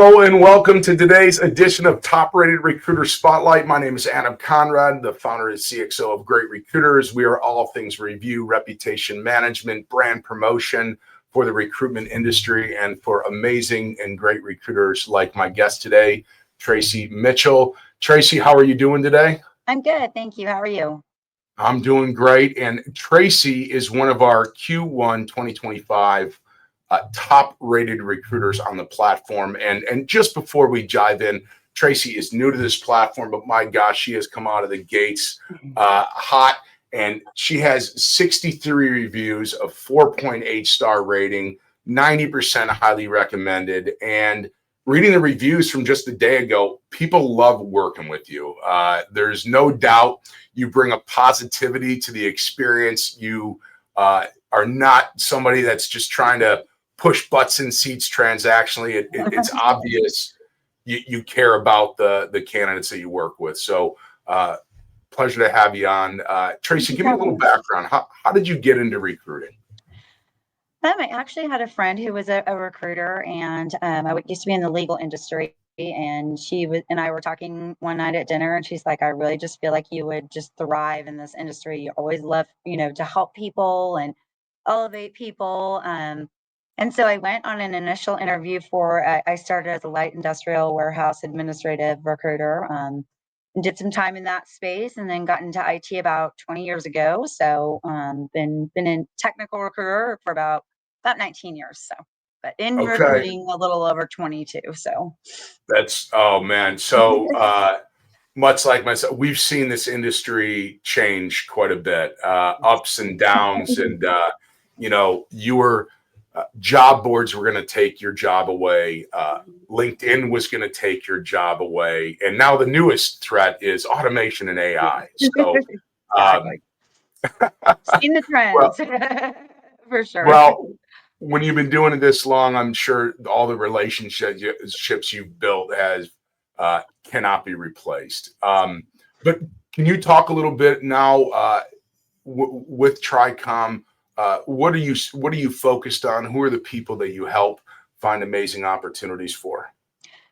Hello and welcome to today's edition of Top Rated Recruiter Spotlight. My name is Adam Conrad, the founder and CXO of Great Recruiters. We are all things review, reputation management, brand promotion for the recruitment industry and for amazing and great recruiters like my guest today, Tracie Mitchell. Tracie, how are you doing today? I'm good. Thank you. How are you? I'm doing great. And Tracie is one of our Q1 2025 top rated recruiters on the platform. And just before we dive in, Tracie is new to this platform, but my gosh, she has come out of the gates hot, and she has 63 reviews, of 4.8 star rating, 90% highly recommended. And reading the reviews from just a day ago, people love working with you. There's no doubt you bring a positivity to the experience. You are not somebody that's just trying to push butts in seats transactionally. It's obvious you care about the candidates that you work with. So pleasure to have you on. Tracie, give me a little background. How did you get into recruiting? I actually had a friend who was a recruiter, and I used to be in the legal industry. And she and I were talking one night at dinner, and she's like, "I really just feel like you would just thrive in this industry. You always love, to help people and elevate people." And so I went on an initial interview I started as a light industrial warehouse administrative recruiter, and did some time in that space, and then got into IT about 20 years ago. So been in technical recruiter for about 19 years. So, but in Okay. recruiting a little over 22. So Oh man. So much like myself, we've seen this industry change quite a bit, ups and downs. And, your job boards were going to take your job away. LinkedIn was going to take your job away. And now the newest threat is automation and AI. So, exactly. Seen the trends for sure. Well, when you've been doing it this long, I'm sure all the relationships you've built cannot be replaced. But can you talk a little bit now with TriCom? What are you focused on? Who are the people that you help find amazing opportunities for?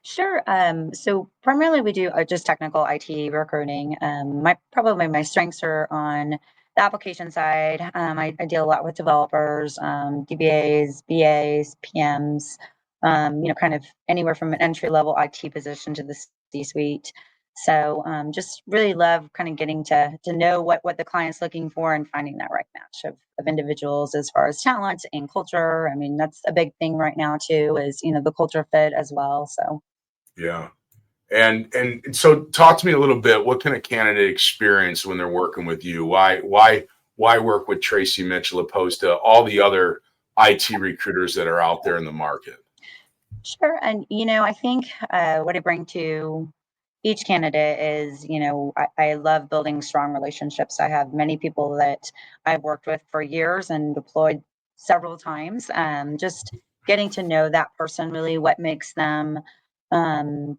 Sure. So primarily we do just technical IT recruiting. Probably my strengths are on the application side. I deal a lot with developers, DBAs, BAs, PMs, kind of anywhere from an entry level IT position to the C-suite. So just really love kind of getting to know what the client's looking for and finding that right match of individuals as far as talent and culture. I mean, that's a big thing right now too, is, the culture fit as well. So. Yeah. And so talk to me a little bit. What can a candidate experience when they're working with you? Why work with Tracie Mitchell opposed to all the other IT recruiters that are out there in the market? Sure. And, I think what I bring to each candidate is, I love building strong relationships. I have many people that I've worked with for years and deployed several times. Just getting to know that person, really what makes them um,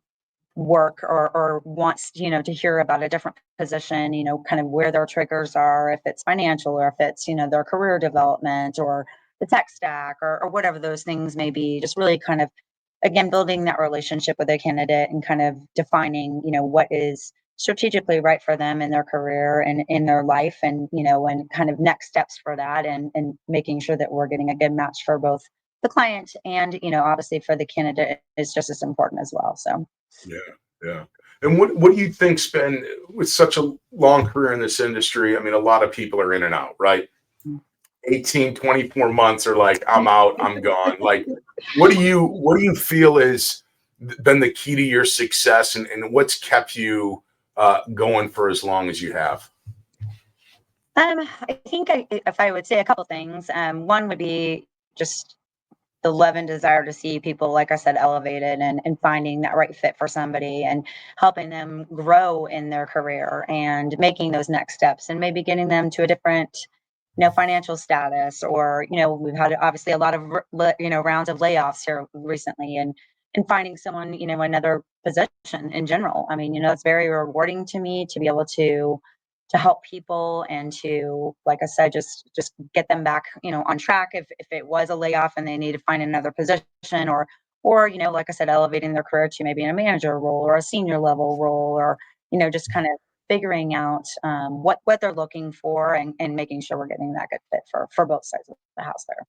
work or wants, to hear about a different position, kind of where their triggers are, if it's financial or if it's, their career development or the tech stack or whatever those things may be. Just really kind of, again, building that relationship with a candidate and kind of defining, what is strategically right for them in their career and in their life, and, and kind of next steps for that, and making sure that we're getting a good match for both the client and, obviously for the candidate is just as important as well. So. Yeah, yeah. And what do you think's been with such a long career in this industry? I mean, a lot of people are in and out, right? 18, 24 months are like, I'm out, I'm gone. Like, what do you feel has been the key to your success, and what's kept you going for as long as you have? I think if I would say a couple things, one would be just the love and desire to see people, like I said, elevated and finding that right fit for somebody and helping them grow in their career and making those next steps and maybe getting them to a different, financial status, or, we've had obviously a lot of, rounds of layoffs here recently, and finding someone, another position in general. I mean, it's very rewarding to me to be able to help people and to, like I said, just get them back, on track if it was a layoff and they need to find another position, or or, like I said, elevating their career to maybe a manager role or a senior level role, or, just kind of figuring out what they're looking for, and making sure we're getting that good fit for both sides of the house there.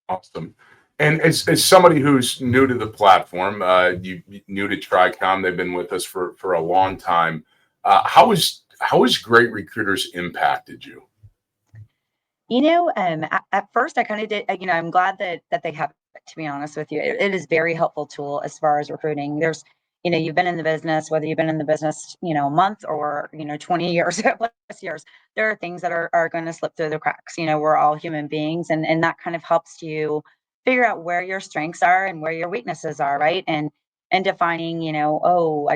Awesome. And as somebody who's new to the platform, new to TriCom, they've been with us for a long time. How has Great Recruiters impacted you? At first I kind of did, I'm glad that they have it, to be honest with you. It is very helpful tool as far as recruiting. You've been in the business, whether you've been in the business, a month or, 20 years plus years, there are things that are going to slip through the cracks. We're all human beings, and that kind of helps you figure out where your strengths are and where your weaknesses are, right? And defining, oh,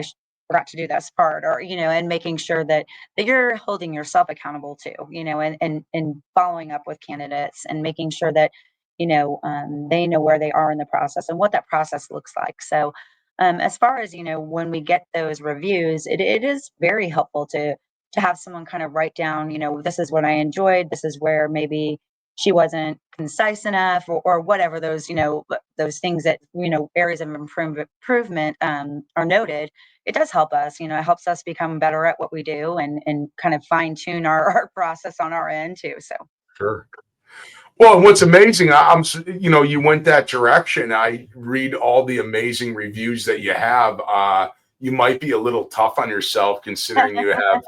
forgot to do this part, or, and making sure that you're holding yourself accountable too, and following up with candidates and making sure that, they know where they are in the process and what that process looks like. So, as far as, when we get those reviews, it is very helpful to have someone kind of write down, this is what I enjoyed, this is where maybe she wasn't concise enough, or whatever those things that, areas of improvement are noted. It does help us, it helps us become better at what we do, and kind of fine tune our process on our end too. So Sure. Well, and what's amazing, you went that direction. I read all the amazing reviews that you have. You might be a little tough on yourself considering you have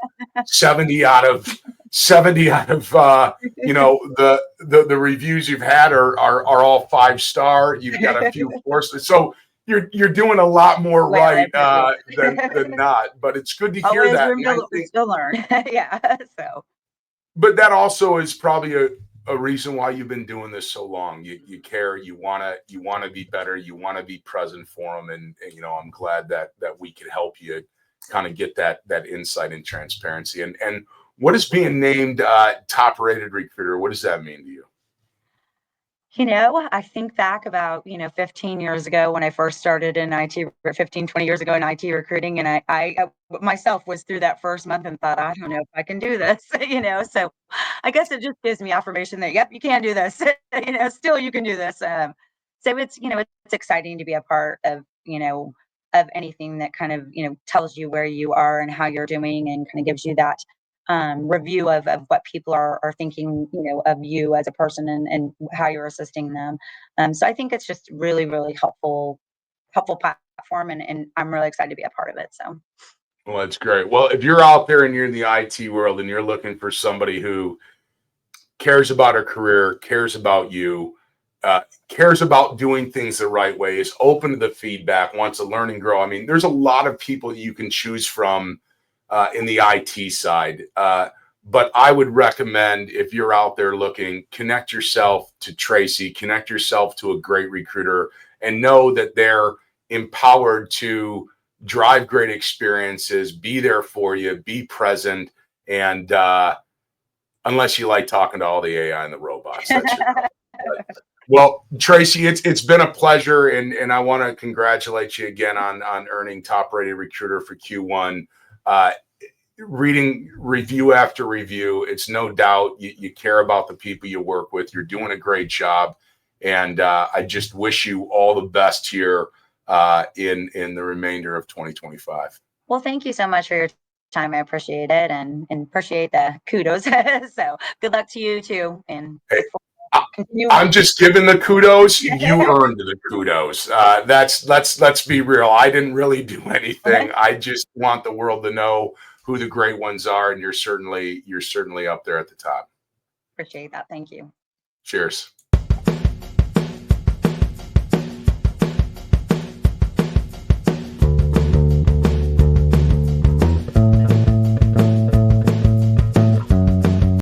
70 out of 70 out of the reviews you've had are all 5-star. You've got a few 4-star. So you're doing a lot more well, I right appreciate than not. But it's good to hear always that. room And I to think, still learn. Yeah. So but that also is probably a reason why you've been doing this so long. You care, you wanna be better, you want to be present for them, and I'm glad that we could help you kind of get that insight and transparency. And what is being named top rated recruiter? What does that mean to you? I think back about, 15 years ago when I first started in IT, or 15, 20 years ago in IT recruiting. And I myself was through that first month and thought, I don't know if I can do this, so I guess it just gives me affirmation that, yep, you can do this, still you can do this. So it's exciting to be a part of anything that kind of, tells you where you are and how you're doing, and kind of gives you that review of what people are thinking, of you as a person, and how you're assisting them. So I think it's just really, really helpful platform, and I'm really excited to be a part of it. So Well, that's great. Well, if you're out there and you're in the IT world and you're looking for somebody who cares about her career, cares about you, cares about doing things the right way, is open to the feedback, wants to learn and grow. I mean, there's a lot of people you can choose from in the IT side. But I would recommend, if you're out there looking, connect yourself to Tracie, connect yourself to a great recruiter, and know that they're empowered to drive great experiences, be there for you, be present, and unless you like talking to all the AI and the robots, that's your problem. But, well, Tracie, it's been a pleasure, and I want to congratulate you again on earning top rated recruiter for Q1. Reading review after review, it's no doubt you care about the people you work with. You're doing a great job, and I just wish you all the best here in the remainder of 2025. well, thank you so much for your time. I appreciate it, and appreciate the kudos. So good luck to you too, and Hey, look forward I, to continuing. I'm just giving the kudos. You earned the kudos. Let's be real. I didn't really do anything. I just want the world to know who the great ones are, and you're certainly up there at the top. Appreciate that. Thank you. Cheers.